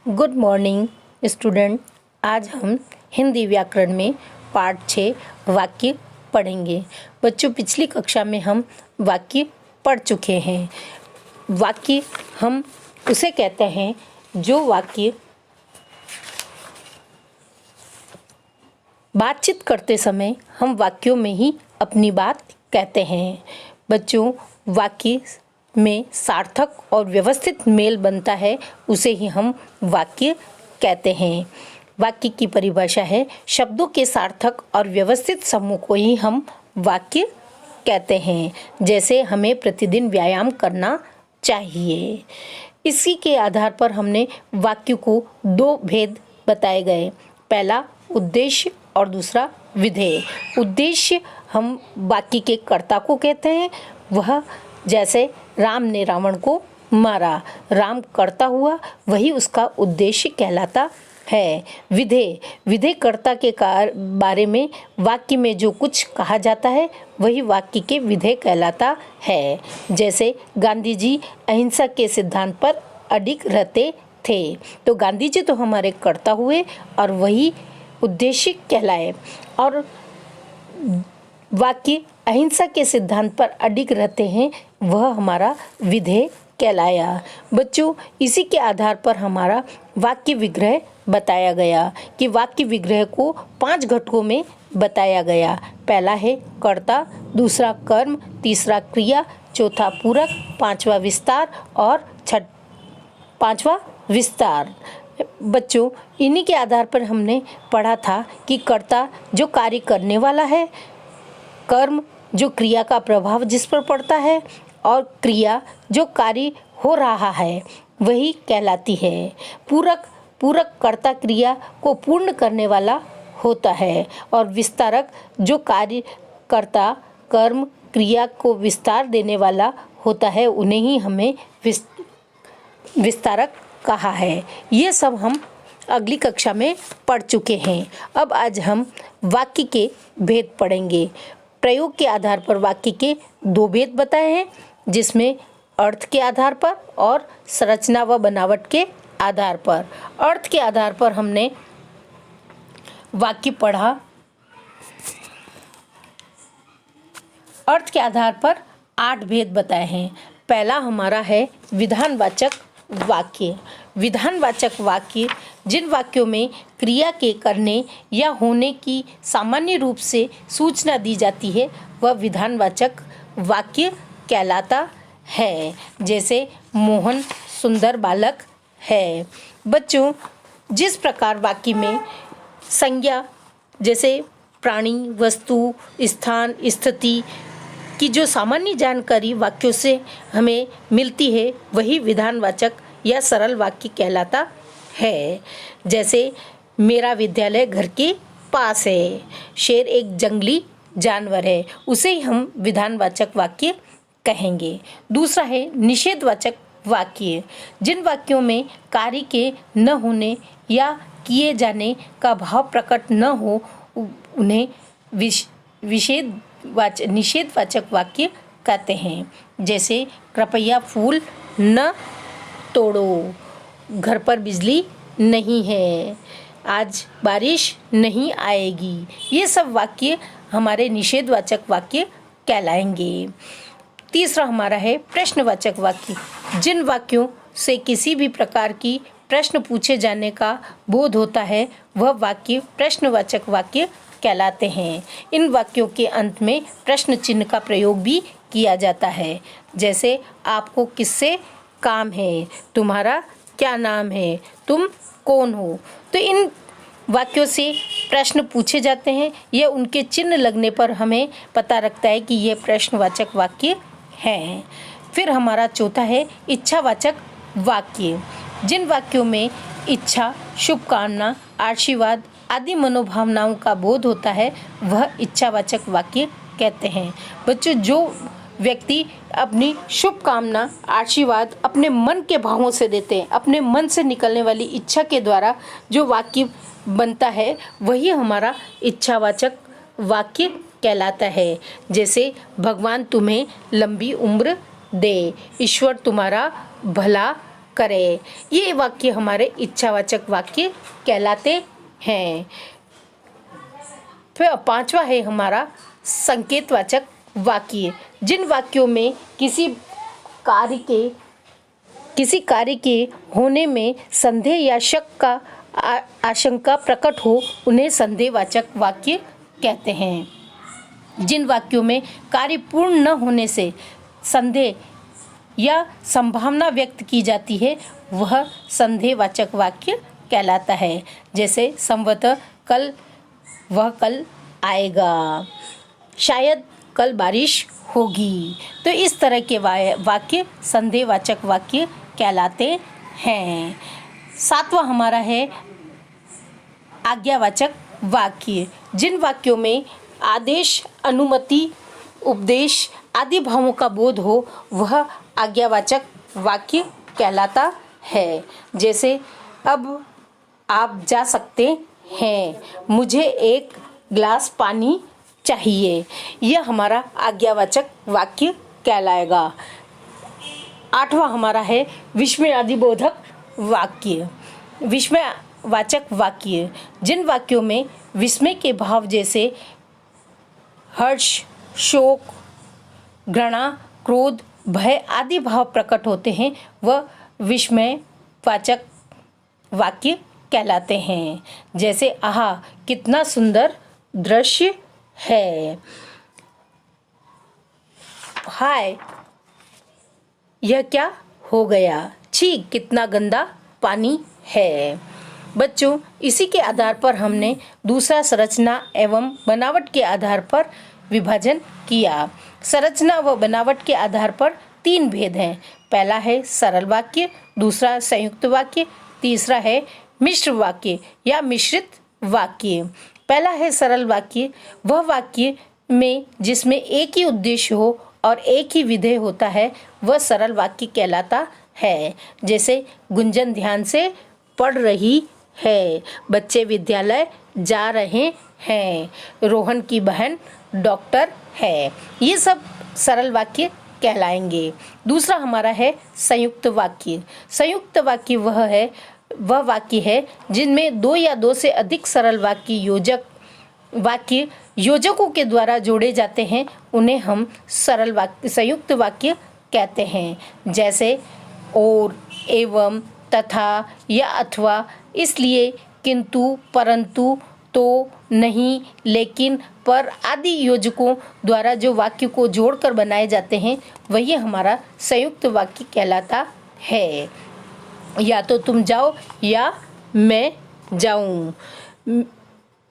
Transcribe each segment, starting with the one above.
Good morning student. आज हम हिंदी व्याकरण में पाठ 6 वाक्य पढ़ेंगे। बच्चों, पिछली कक्षा में हम वाक्य पढ़ चुके हैं। वाक्य हम उसे कहते हैं जो वाक्य बातचीत करते समय हम वाक्यों में ही अपनी बात कहते हैं। बच्चों, वाक्य में सार्थक और व्यवस्थित मेल बनता है, उसे ही हम वाक्य कहते हैं। वाक्य की परिभाषा है, शब्दों के सार्थक और व्यवस्थित समूह को ही हम वाक्य कहते हैं। जैसे हमें प्रतिदिन व्यायाम करना चाहिए। इसी के आधार पर हमने वाक्य को 2 भेद बताए गए। पहला उद्देश्य और दूसरा विधेय। उद्देश्य हम वाक्य के कर्ता को कहते हैं। वह जैसे राम ने रावण को मारा, राम कर्ता हुआ, वही उसका उद्देश्य कहलाता है। विधेय कर्ता के बारे में वाक्य में जो कुछ कहा जाता है वही वाक्य के विधेय कहलाता है। जैसे गांधी जी अहिंसा के सिद्धांत पर अडिग रहते थे, तो गांधी जी तो हमारे कर्ता हुए और वही उद्देश्य कहलाए। और वाक्य अहिंसा के सिद्धांत पर अडिग रहते हैं, वह हमारा विधेय कहलाया। बच्चों, इसी के आधार पर हमारा वाक्य विग्रह बताया गया कि वाक्य विग्रह को 5 घटकों में बताया गया। पहला है कर्ता, दूसरा कर्म, तीसरा क्रिया, चौथा पूरक, पांचवा विस्तार। बच्चों, इन्हीं के आधार पर हमने पढ़ा था कि कर्ता जो कार्य करने वाला है, कर्म जो क्रिया का प्रभाव जिस पर पड़ता है, और क्रिया जो कार्य हो रहा है वही कहलाती है। पूरक कर्ता क्रिया को पूर्ण करने वाला होता है, और विस्तारक जो कार्य कर्ता कर्म क्रिया को विस्तार देने वाला होता है, उन्हें ही हमें विस्तारक कहा है। ये सब हम अगली कक्षा में पढ़ चुके हैं। अब आज हम वाक्य के भेद पढ़ेंगे। प्रयोग के आधार पर वाक्य के 2 भेद बताए हैं, जिसमें अर्थ के आधार पर और संरचना व बनावट के आधार पर। अर्थ के आधार पर हमने वाक्य पढ़ा। अर्थ के आधार पर 8 भेद बताए हैं। पहला हमारा है विधानवाचक वाक्य। विधानवाचक वाक्य जिन वाक्यों में क्रिया के करने या होने की सामान्य रूप से सूचना दी जाती है, वह विधानवाचक वाक्य कहलाता है। जैसे मोहन सुंदर बालक है। बच्चों, जिस प्रकार वाक्य में संज्ञा जैसे प्राणी, वस्तु, स्थान, स्थिति की जो सामान्य जानकारी वाक्यों से हमें मिलती है, वही विधानवाचक या सरल वाक्य कहलाता है। जैसे मेरा विद्यालय घर के पास है, शेर एक जंगली जानवर है, उसे ही हम विधानवाचक वाक्य कहेंगे। दूसरा है निषेधवाचक वाक्य। जिन वाक्यों में कार्य के न होने या किए जाने का भाव प्रकट न हो, उन्हें निषेधवाचक वाक्य कहते हैं। जैसे कृपया फूल न तोड़ो, घर पर बिजली नहीं है, आज बारिश नहीं आएगी। ये सब वाक्य हमारे निषेधवाचक वाक्य कहलाएंगे। तीसरा हमारा है प्रश्नवाचक वाक्य। जिन वाक्यों से किसी भी प्रकार की प्रश्न पूछे जाने का बोध होता है, वह वाक्य प्रश्नवाचक वाक्य कहलाते हैं। इन वाक्यों के अंत में प्रश्न चिन्ह का प्रयोग भी किया जाता है। जैसे आपको किससे काम है, तुम्हारा क्या नाम है, तुम कौन हो। तो इन वाक्यों से प्रश्न पूछे जाते हैं, यह उनके चिन्ह लगने पर हमें पता लगता है कि यह प्रश्नवाचक वाक्य हैं। फिर हमारा चौथा है इच्छावाचक वाक्य। जिन वाक्यों में इच्छा, शुभकामना, आशीर्वाद आदि मनोभावनाओं का बोध होता है, वह इच्छावाचक वाक्य कहते हैं। बच्चों, जो व्यक्ति अपनी शुभकामना, आशीर्वाद अपने मन के भावों से देते हैं, अपने मन से निकलने वाली इच्छा के द्वारा जो वाक्य बनता है, वही हमारा इच्छावाचक वाक्य कहलाता है। जैसे भगवान तुम्हें लंबी उम्र दे, ईश्वर तुम्हारा भला करे। ये वाक्य हमारे इच्छावाचक वाक्य कहलाते हैं। फिर पांचवा है हमारा संकेतवाचक वाक्य। जिन वाक्यों में किसी कार्य के होने में संदेह या शक का आशंका प्रकट हो, उन्हें संदेहवाचक वाक्य कहते हैं। जिन वाक्यों में कार्य पूर्ण न होने से संदेह या संभावना व्यक्त की जाती है, वह संदेहवाचक वाक्य कहलाता है। जैसे संभवतः वह कल आएगा, शायद कल बारिश होगी। तो इस तरह के वाक्य संदेहवाचक वाक्य कहलाते हैं। सातवां हमारा है आज्ञावाचक वाक्य। जिन वाक्यों में आदेश, अनुमति, उपदेश आदि भावों का बोध हो, वह आज्ञावाचक वाक्य कहलाता है। जैसे अब आप जा सकते हैं, मुझे एक गिलास पानी चाहिए। यह हमारा आज्ञावाचक वाक्य कहलाएगा। आठवां हमारा है विस्मयादिबोधक वाक्य। विस्मयवाचक वाक्य। जिन वाक्यों में विस्मय के भाव जैसे हर्ष, शोक, घृणा, क्रोध, भय आदि भाव प्रकट होते हैं, वह विस्मयवाचक वाक्य कहलाते हैं। जैसे आहा, कितना सुंदर दृश्य है। हाय, यह क्या हो गया। छी, कितना गंदा पानी है। बच्चों, इसी के आधार पर हमने दूसरा संरचना एवं बनावट के आधार पर विभाजन किया। संरचना व बनावट के आधार पर 3 भेद हैं। पहला है सरल वाक्य, दूसरा संयुक्त वाक्य, तीसरा है मिश्र वाक्य या मिश्रित वाक्य। पहला है सरल वाक्य। वह वाक्य में जिसमें एक ही उद्देश्य हो और एक ही विधेय होता है, वह सरल वाक्य कहलाता है। जैसे गुंजन ध्यान से पढ़ रही है, बच्चे विद्यालय जा रहे हैं, रोहन की बहन डॉक्टर है। ये सब सरल वाक्य कहलाएंगे। दूसरा हमारा है संयुक्त वाक्य। संयुक्त वाक्य वह वाक्य है जिनमें 2 या 2 से अधिक सरल वाक्य योजकों के द्वारा जोड़े जाते हैं, उन्हें हम संयुक्त वाक्य कहते हैं। जैसे और, एवं, तथा या अथवा, इसलिए, किंतु, परंतु, तो, नहीं, लेकिन, पर आदि योजकों द्वारा जो वाक्य को जोड़कर बनाए जाते हैं, वही हमारा संयुक्त वाक्य कहलाता है। या तो तुम जाओ या मैं जाऊं,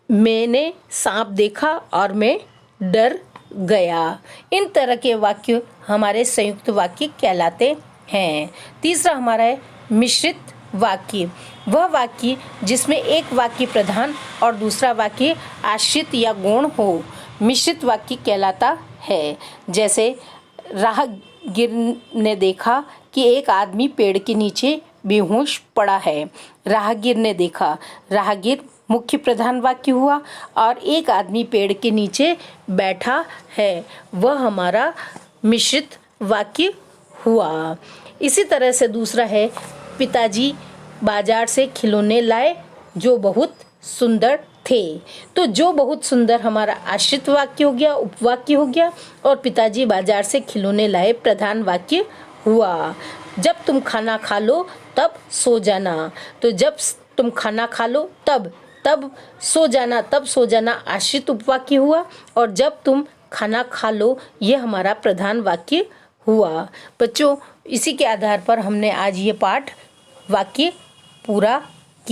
मैंने सांप देखा और मैं डर गया। इन तरह के वाक्य हमारे संयुक्त वाक्य कहलाते हैं। तीसरा हमारा है मिश्रित वाक्य। वह वाक्य जिसमें एक वाक्य प्रधान और दूसरा वाक्य आश्रित या गौण हो, मिश्रित वाक्य कहलाता है। जैसे राहगीर ने देखा कि एक आदमी पेड़ के नीचे बेहोश पड़ा है। राहगीर ने देखा, राहगीर मुख्य प्रधान वाक्य हुआ और एक आदमी पेड़ के नीचे बैठा है, वह हमारा मिश्रित वाक्य हुआ। इसी तरह से दूसरा है पिताजी बाजार से खिलौने लाए जो बहुत सुंदर थे। तो जो बहुत सुंदर हमारा आश्रित वाक्य हो गया, उपवाक्य हो गया, और पिताजी बाजार से खिलौने लाए प्रधान वाक्य हुआ। जब तुम खाना खा लो तब सो जाना। तो जब तुम खाना खा लो तब सो जाना आश्रित उपवाक्य हुआ, और जब तुम खाना खा लो ये हमारा प्रधान वाक्य हुआ। बच्चों, इसी के आधार पर हमने आज ये पाठ वाक्य पूरा